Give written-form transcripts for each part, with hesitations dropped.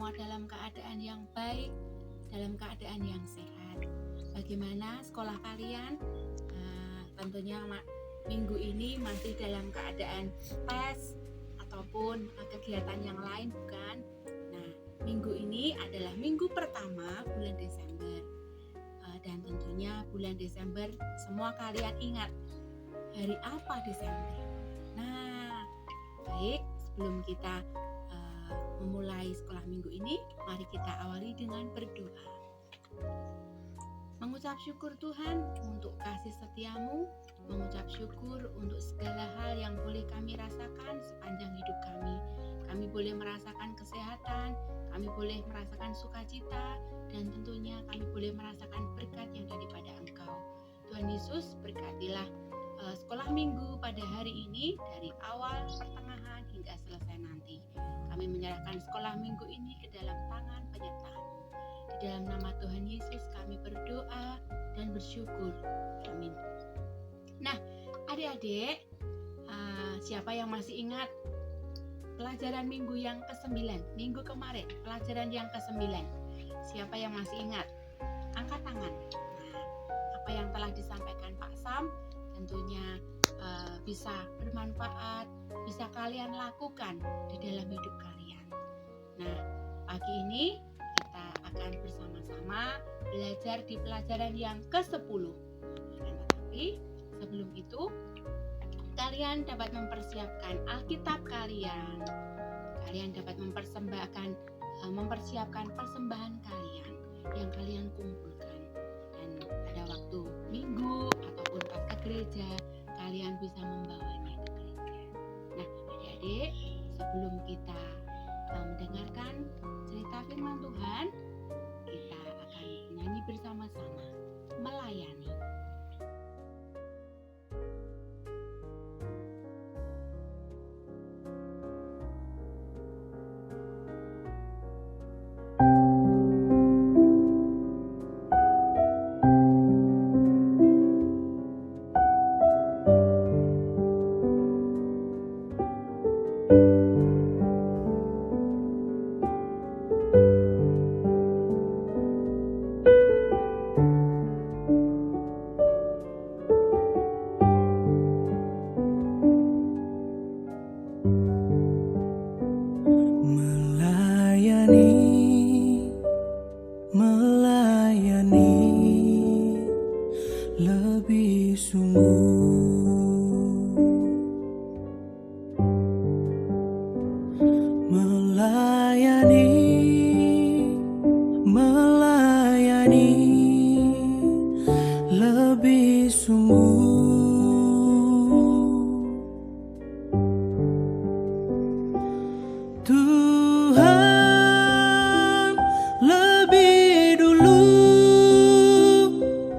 semua dalam keadaan yang baik, dalam keadaan yang sehat. Bagaimana sekolah kalian? Tentunya minggu ini masih dalam keadaan tes ataupun kegiatan yang lain, bukan? Nah, minggu ini adalah minggu pertama bulan Desember. Dan tentunya bulan Desember semua kalian ingat hari apa Desember? Nah, baik, sebelum kita memulai sekolah minggu ini, mari kita awali dengan berdoa. Mengucap syukur Tuhan untuk kasih setiamu, mengucap syukur untuk segala hal yang boleh kami rasakan sepanjang hidup kami. Kami boleh merasakan kesehatan, kami boleh merasakan sukacita, dan tentunya kami boleh merasakan berkat yang daripada Engkau. Tuhan Yesus, berkatilah sekolah minggu pada hari ini dari awal, pertengahan, hingga selesai nanti. Kami menyerahkan sekolah minggu ini ke dalam tangan penyertaan-Mu. Di dalam nama Tuhan Yesus kami berdoa dan bersyukur. Amin. Nah, adik-adik, siapa yang masih ingat pelajaran minggu yang ke-9, minggu kemarin, pelajaran yang ke-9? Siapa yang masih ingat? Angkat tangan. Nah, apa yang telah disampaikan Pak Sam tentunya bisa bermanfaat, bisa kalian lakukan di dalam hidup kalian. Nah, pagi ini kita akan bersama-sama belajar di pelajaran yang ke-10. Tetapi sebelum itu, kalian dapat mempersiapkan Alkitab kalian. Kalian dapat mempersiapkan persembahan kalian yang kalian kumpulkan. Dan pada waktu minggu ataupun pas ke gereja, kalian bisa membawanya ke gereja. Nah, adik-adik, sebelum kita mendengarkan cerita firman Tuhan, kita akan menyanyi bersama-sama, melayani. Melayani lebih sungguh, melayani lebih sungguh. Tuhan lebih dulu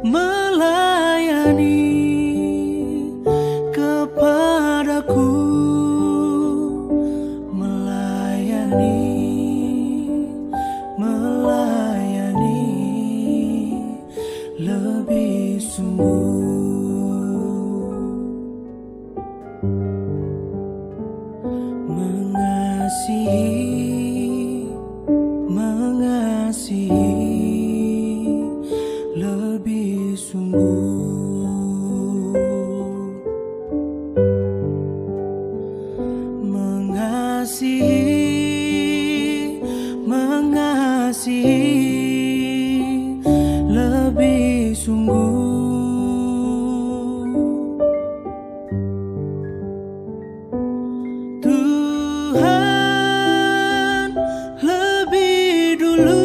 melayani kepadaku, melayani lebih sungguh. Mengasihi lebih sungguh, mengasihi lebih sungguh. Tuhan lebih dulu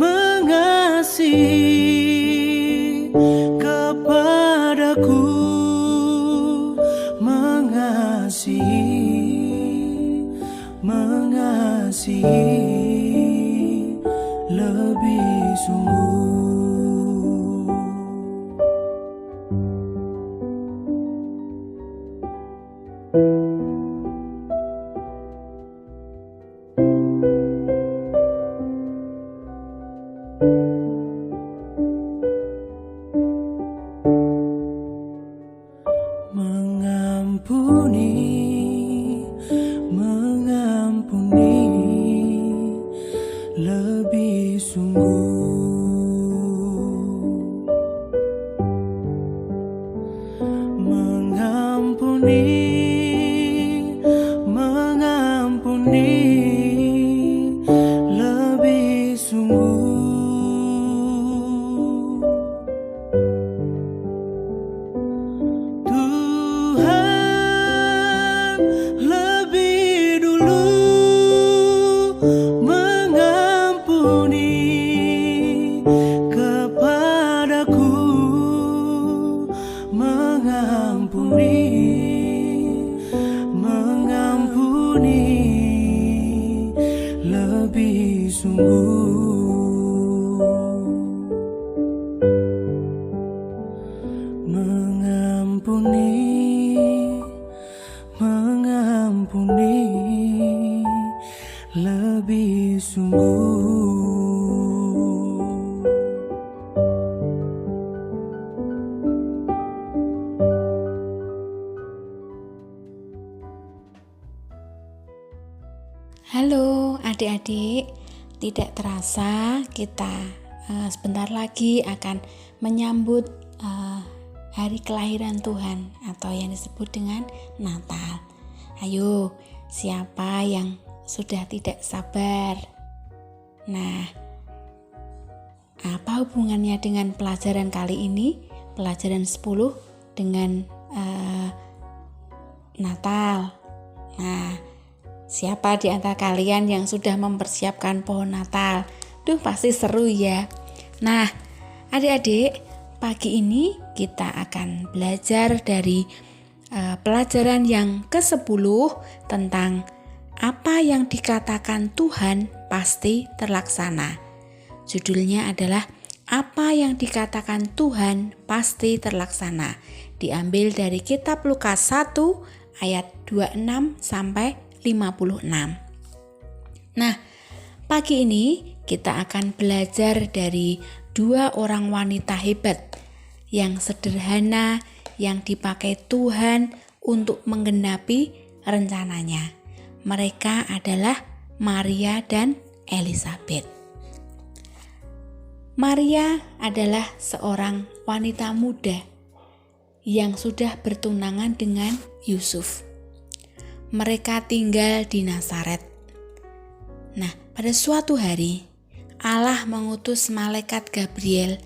mengasihi kepadaku, mengasihi lebih sungguh. Mengampuni lebih sungguh mengampuni lebih sungguh. Halo adik-adik, tidak terasa kita sebentar lagi akan menyambut hari kelahiran Tuhan atau yang disebut dengan Natal. Ayo, siapa yang sudah tidak sabar? Nah, apa hubungannya dengan pelajaran kali ini? Pelajaran 10 dengan Natal. Nah, siapa di antara kalian yang sudah mempersiapkan pohon Natal? Duh, pasti seru ya. Nah, adik-adik, pagi ini kita akan belajar dari pelajaran yang ke-10 tentang apa yang dikatakan Tuhan pasti terlaksana. Judulnya adalah apa yang dikatakan Tuhan pasti terlaksana. Diambil dari kitab Lukas 1 ayat 26 sampai 56. Nah, pagi ini kita akan belajar dari 2 orang wanita hebat yang sederhana yang dipakai Tuhan untuk menggenapi rencananya. Mereka adalah Maria dan Elizabeth. Maria adalah seorang wanita muda yang sudah bertunangan dengan Yusuf. Mereka tinggal di Nazaret. Nah, pada suatu hari, Allah mengutus malaikat Gabriel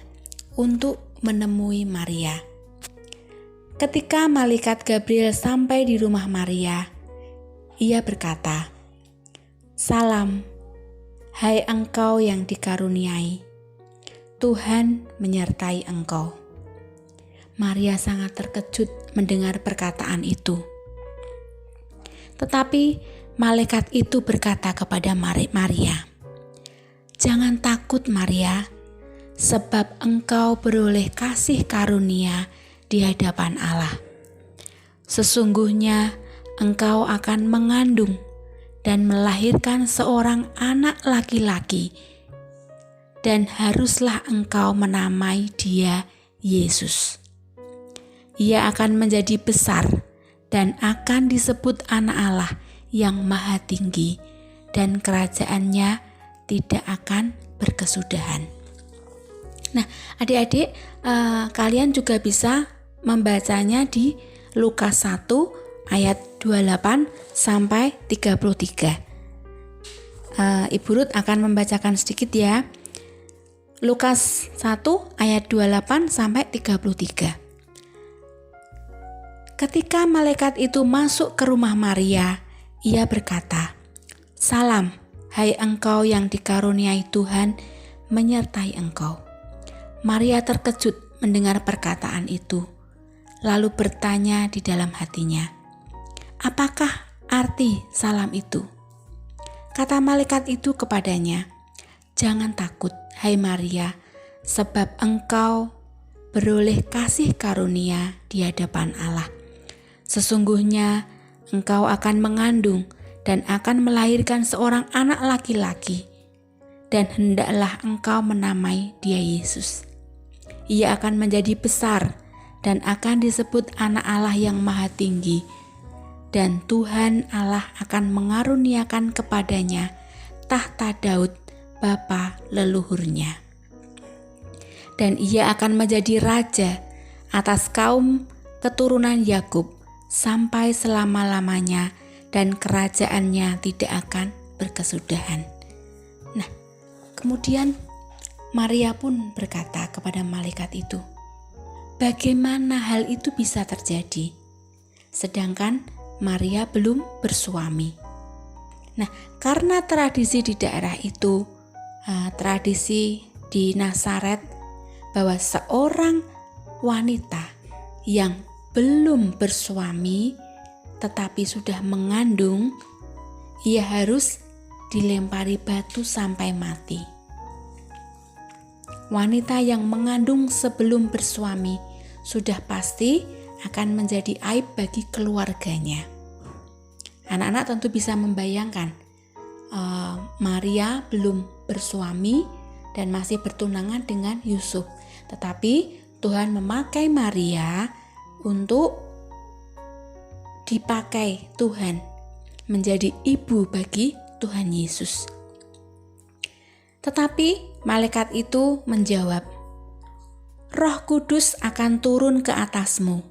untuk menemui Maria. Ketika malaikat Gabriel sampai di rumah Maria, ia berkata, "Salam, hai engkau yang dikaruniai, Tuhan menyertai engkau." Maria sangat terkejut mendengar perkataan itu. Tetapi malaikat itu berkata kepada Maria, "Jangan takut Maria, sebab engkau beroleh kasih karunia di hadapan Allah. Sesungguhnya engkau akan mengandung dan melahirkan seorang anak laki-laki, dan haruslah engkau menamai dia Yesus. Ia akan menjadi besar dan akan disebut anak Allah yang maha tinggi, dan kerajaannya tidak akan berkesudahan." Nah, adik-adik, kalian juga bisa membacanya di Lukas 1 ayat 28 sampai 33. Ibu Ruth akan membacakan sedikit ya. Lukas 1 ayat 28 sampai 33. Ketika malaikat itu masuk ke rumah Maria, ia berkata, "Salam, hai engkau yang dikaruniai Tuhan menyertai engkau." Maria terkejut mendengar perkataan itu, lalu bertanya di dalam hatinya, "Apakah arti salam itu?" Kata malaikat itu kepadanya, "Jangan takut, hai Maria, sebab engkau beroleh kasih karunia di hadapan Allah. Sesungguhnya engkau akan mengandung dan akan melahirkan seorang anak laki-laki, dan hendaklah engkau menamai dia Yesus. Ia akan menjadi besar dan akan disebut anak Allah yang maha tinggi, dan Tuhan Allah akan mengaruniakan kepadanya tahta Daud bapa leluhurnya. Dan ia akan menjadi raja atas kaum keturunan Yakub sampai selama-lamanya, dan kerajaannya tidak akan berkesudahan." Nah, kemudian Maria pun berkata kepada malaikat itu, "Bagaimana hal itu bisa terjadi? Sedangkan Maria belum bersuami." Nah, karena tradisi di daerah itu, tradisi di Nazaret, bahwa seorang wanita yang belum bersuami tetapi sudah mengandung, ia harus dilempari batu sampai mati. Wanita yang mengandung sebelum bersuami sudah pasti akan menjadi aib bagi keluarganya. Anak-anak tentu bisa membayangkan Maria belum bersuami dan masih bertunangan dengan Yusuf. Tetapi Tuhan memakai Maria untuk dipakai Tuhan menjadi ibu bagi Tuhan Yesus. Tetapi malaikat itu menjawab, Roh Kudus akan turun ke atasmu,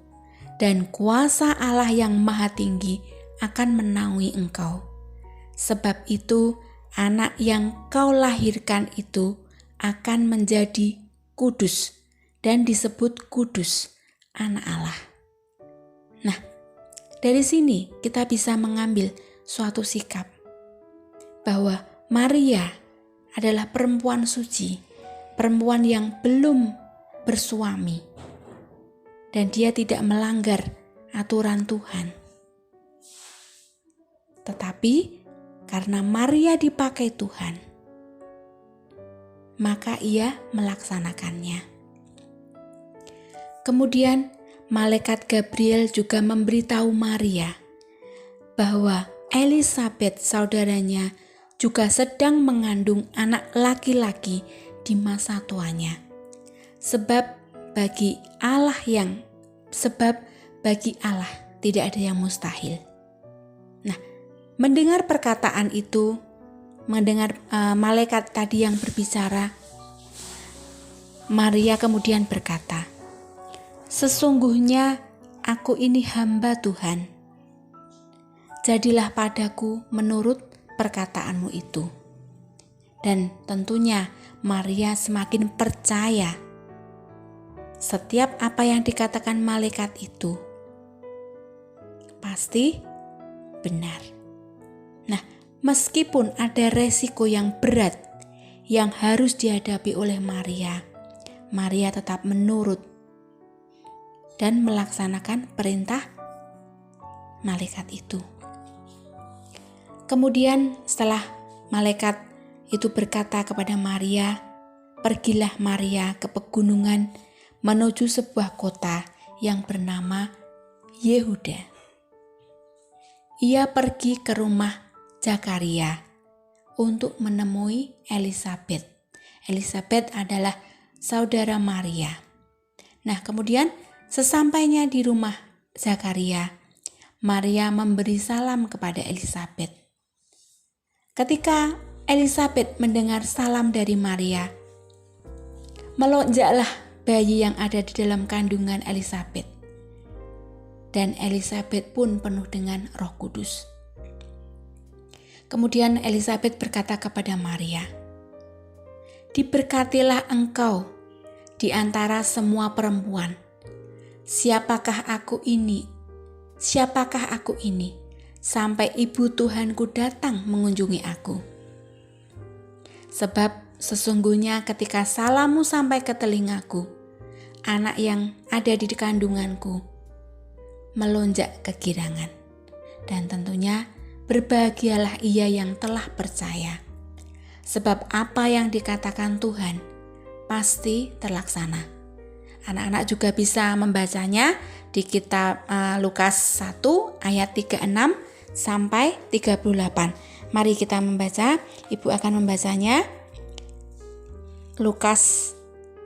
dan kuasa Allah yang Maha Tinggi akan menaungi engkau. Sebab itu, anak yang kau lahirkan itu akan menjadi kudus, dan disebut kudus, anak Allah. Nah, dari sini kita bisa mengambil suatu sikap bahwa Maria adalah perempuan suci, perempuan yang belum bersuami, dan dia tidak melanggar aturan Tuhan. Tetapi karena Maria dipakai Tuhan, maka ia melaksanakannya. Kemudian malaikat Gabriel juga memberitahu Maria bahwa Elisabet saudaranya juga sedang mengandung anak laki-laki di masa tuanya. Sebab bagi Allah tidak ada yang mustahil. Nah, mendengar perkataan itu, mendengar malaikat tadi yang berbicara, Maria kemudian berkata, "Sesungguhnya aku ini hamba Tuhan. Jadilah padaku menurut perkataanmu itu." Dan tentunya Maria semakin percaya setiap apa yang dikatakan malaikat itu pasti benar. Nah, meskipun ada resiko yang berat yang harus dihadapi oleh Maria, Maria tetap menurut dan melaksanakan perintah malaikat itu. Kemudian setelah malaikat itu berkata kepada Maria, "Pergilah Maria ke pegunungan menuju sebuah kota yang bernama Yehuda." Ia pergi ke rumah Zakaria untuk menemui Elisabet. Elisabet adalah saudara Maria. Nah, kemudian sesampainya di rumah Zakaria, Maria memberi salam kepada Elisabet. Ketika Elisabet mendengar salam dari Maria, melonjaklah bayi yang ada di dalam kandungan Elisabet. Dan Elisabet pun penuh dengan Roh Kudus. Kemudian Elisabet berkata kepada Maria, "Diberkatilah engkau di antara semua perempuan. Siapakah aku ini sampai ibu Tuhanku datang mengunjungi aku? Sebab sesungguhnya ketika salammu sampai ke telingaku, anak yang ada di kandunganku melonjak kegirangan. Dan tentunya berbahagialah ia yang telah percaya. Sebab apa yang dikatakan Tuhan pasti terlaksana." Anak-anak juga bisa membacanya di kitab Lukas 1 ayat 36 sampai 38. Mari kita membaca. Ibu akan membacanya. Lukas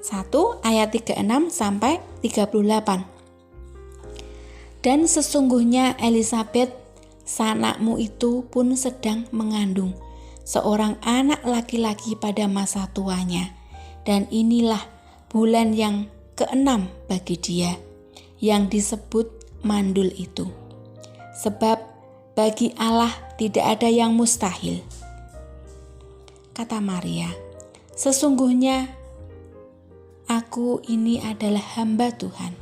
1 ayat 36 sampai 38. "Dan sesungguhnya Elisabet, sanakmu itu pun sedang mengandung seorang anak laki-laki pada masa tuanya. Dan inilah bulan yang ke-6 bagi dia, yang disebut mandul itu. Sebab bagi Allah tidak ada yang mustahil." Kata Maria, "Sesungguhnya aku ini adalah hamba Tuhan.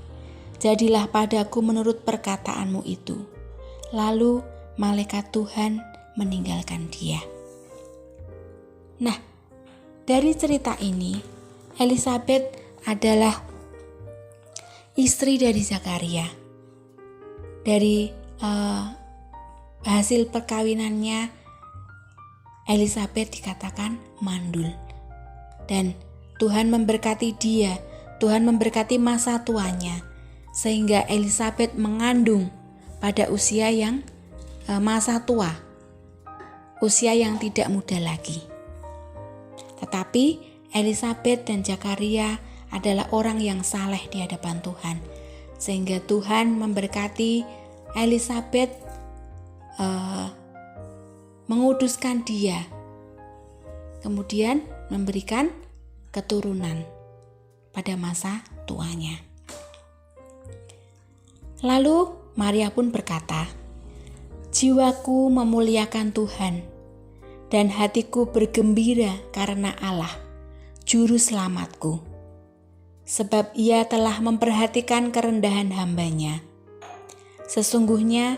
Jadilah padaku menurut perkataanmu itu." Lalu malaikat Tuhan meninggalkan dia. Nah, dari cerita ini, Elisabet adalah istri dari Zakaria. Dari hasil perkawinannya, Elisabet dikatakan mandul. Dan Tuhan memberkati dia, Tuhan memberkati masa tuanya, sehingga Elisabet mengandung pada usia yang masa tua, usia yang tidak muda lagi. Tetapi Elisabet dan Zakaria adalah orang yang saleh di hadapan Tuhan, sehingga Tuhan memberkati Elisabet, menguduskan dia, kemudian memberikan keturunan pada masa tuanya. Lalu Maria pun berkata, "Jiwaku memuliakan Tuhan, dan hatiku bergembira karena Allah, Juru Selamatku. Sebab Ia telah memperhatikan kerendahan hamba-Nya. Sesungguhnya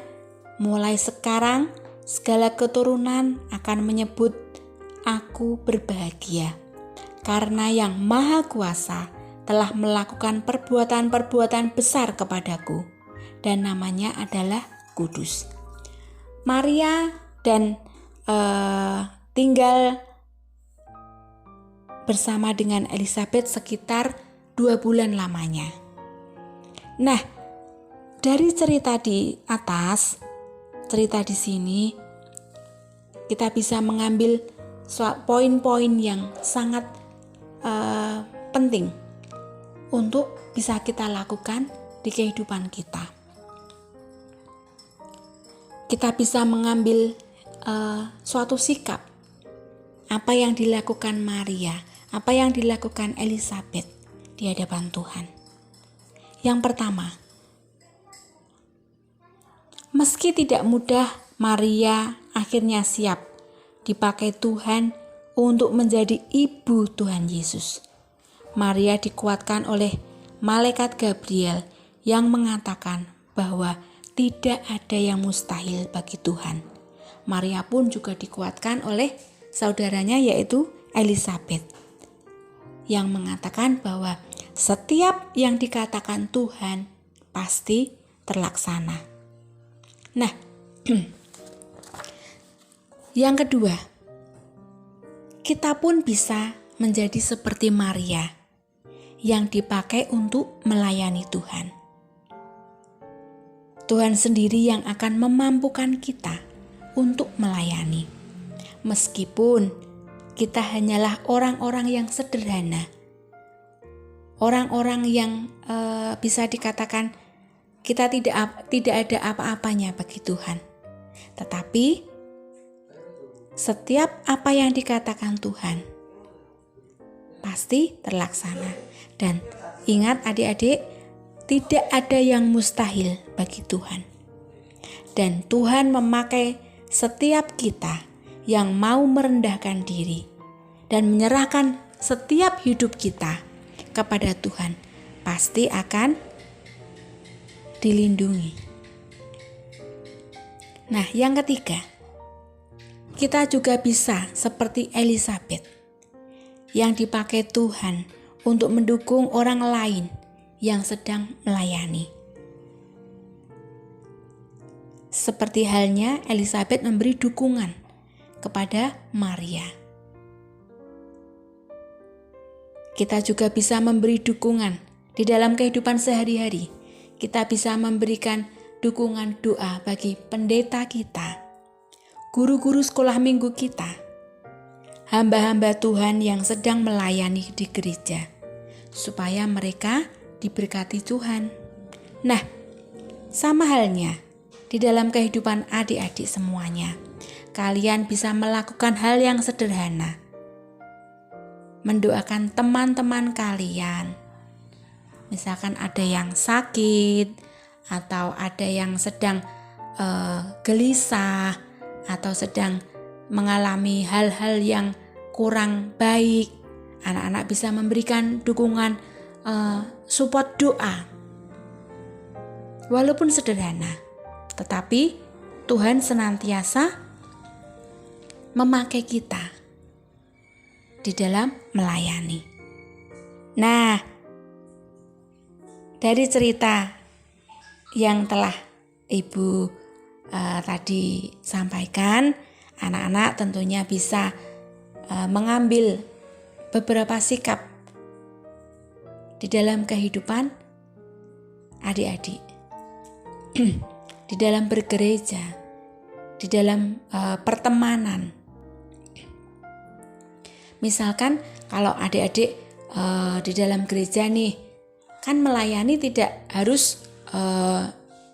mulai sekarang segala keturunan akan menyebut aku berbahagia, karena Yang Maha Kuasa telah melakukan perbuatan-perbuatan besar kepadaku, dan namanya adalah kudus." Maria dan tinggal bersama dengan Elisabet sekitar 2 bulan lamanya. Nah, dari cerita di atas, cerita di sini, kita bisa mengambil poin-poin yang sangat penting untuk bisa kita lakukan di kehidupan kita. Kita bisa mengambil suatu sikap, apa yang dilakukan Maria, apa yang dilakukan Elisabet di hadapan Tuhan. Yang pertama, meski tidak mudah, Maria akhirnya siap dipakai Tuhan untuk menjadi ibu Tuhan Yesus. Maria dikuatkan oleh malaikat Gabriel yang mengatakan bahwa tidak ada yang mustahil bagi Tuhan. Maria pun juga dikuatkan oleh saudaranya yaitu Elisabet, yang mengatakan bahwa setiap yang dikatakan Tuhan pasti terlaksana. Nah, yang kedua, kita pun bisa menjadi seperti Maria yang dipakai untuk melayani Tuhan. Tuhan sendiri yang akan memampukan kita untuk melayani. Meskipun kita hanyalah orang-orang yang sederhana, orang-orang yang bisa dikatakan kita tidak ada apa-apanya bagi Tuhan. Tetapi setiap apa yang dikatakan Tuhan pasti terlaksana. Dan ingat adik-adik, tidak ada yang mustahil bagi Tuhan. Dan Tuhan memakai setiap kita yang mau merendahkan diri dan menyerahkan setiap hidup kita kepada Tuhan, pasti akan dilindungi. Nah, yang ketiga, kita juga bisa seperti Elisabet yang dipakai Tuhan untuk mendukung orang lain yang sedang melayani. Seperti halnya Elisabet memberi dukungan kepada Maria. Kita juga bisa memberi dukungan di dalam kehidupan sehari-hari. Kita bisa memberikan dukungan doa bagi pendeta kita, guru-guru sekolah minggu kita, hamba-hamba Tuhan yang sedang melayani di gereja, supaya mereka diberkati Tuhan. Nah, sama halnya di dalam kehidupan adik-adik semuanya. Kalian bisa melakukan hal yang sederhana. Mendoakan teman-teman kalian. Misalkan ada yang sakit, atau ada yang sedang gelisah, atau sedang mengalami hal-hal yang kurang baik. Anak-anak bisa memberikan dukungan support doa. Walaupun sederhana, tetapi Tuhan senantiasa memakai kita di dalam melayani. Nah, dari cerita yang telah Ibu tadi sampaikan, anak-anak tentunya bisa mengambil beberapa sikap di dalam kehidupan adik-adik, di dalam bergereja, di dalam pertemanan. Misalkan kalau adik-adik di dalam gereja nih, kan melayani tidak harus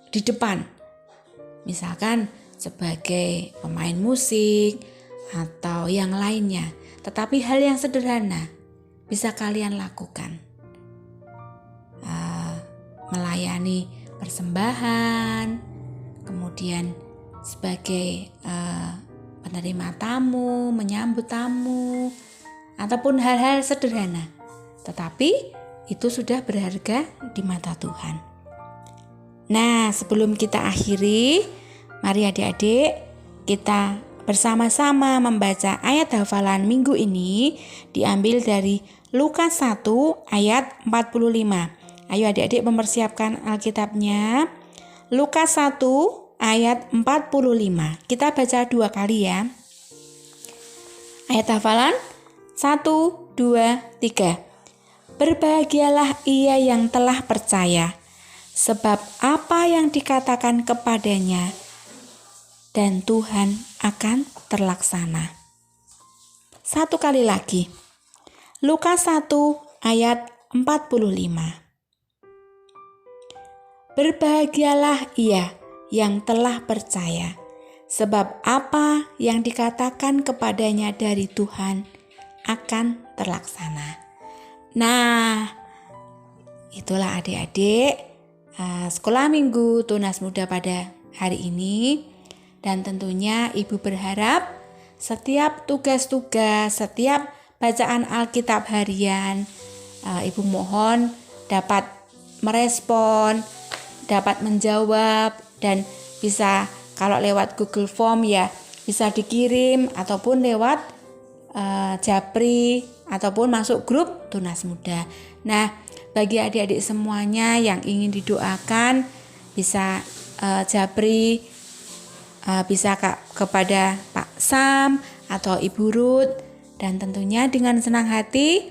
di depan. Misalkan sebagai pemain musik atau yang lainnya. Tetapi hal yang sederhana bisa kalian lakukan. Melayani persembahan, kemudian sebagai penerima tamu, menyambut tamu, ataupun hal-hal sederhana. Tetapi itu sudah berharga di mata Tuhan. Nah, sebelum kita akhiri, mari adik-adik kita bersama-sama membaca ayat hafalan minggu ini diambil dari Lukas 1 ayat 45. Ayo adik-adik mempersiapkan Alkitabnya. Lukas 1 ayat 45. Kita baca 2 kali ya. Ayat hafalan 1, 2, 3. Berbahagialah ia yang telah percaya, sebab apa yang dikatakan kepadanya dan Tuhan akan terlaksana. 1 kali lagi. Lukas 1 ayat 45. Berbahagialah ia yang telah percaya, sebab apa yang dikatakan kepadanya dari Tuhan akan terlaksana. Nah, itulah adik-adik sekolah minggu Tunas Muda pada hari ini. Dan tentunya Ibu berharap setiap tugas-tugas, setiap bacaan Alkitab harian, Ibu mohon dapat merespon, dapat menjawab, dan bisa kalau lewat Google Form ya bisa dikirim ataupun lewat Japri ataupun masuk grup Tunas Muda. Nah, bagi adik-adik semuanya yang ingin didoakan bisa Japri, bisa kepada Pak Sam atau Ibu Ruth, dan tentunya dengan senang hati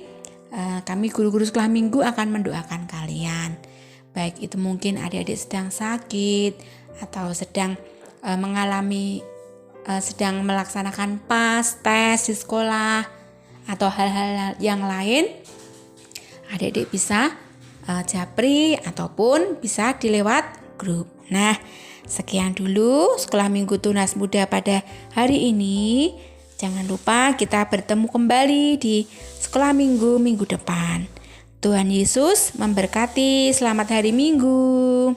kami guru-guru sekolah minggu akan mendoakan kalian. Baik itu mungkin adik-adik sedang sakit atau sedang sedang melaksanakan PAS, tes di sekolah atau hal-hal yang lain, adik-adik bisa Japri ataupun bisa dilewat grup. Nah, sekian dulu sekolah minggu Tunas Muda pada hari ini. Jangan lupa kita bertemu kembali di sekolah minggu depan. Tuhan Yesus memberkati. Selamat hari Minggu.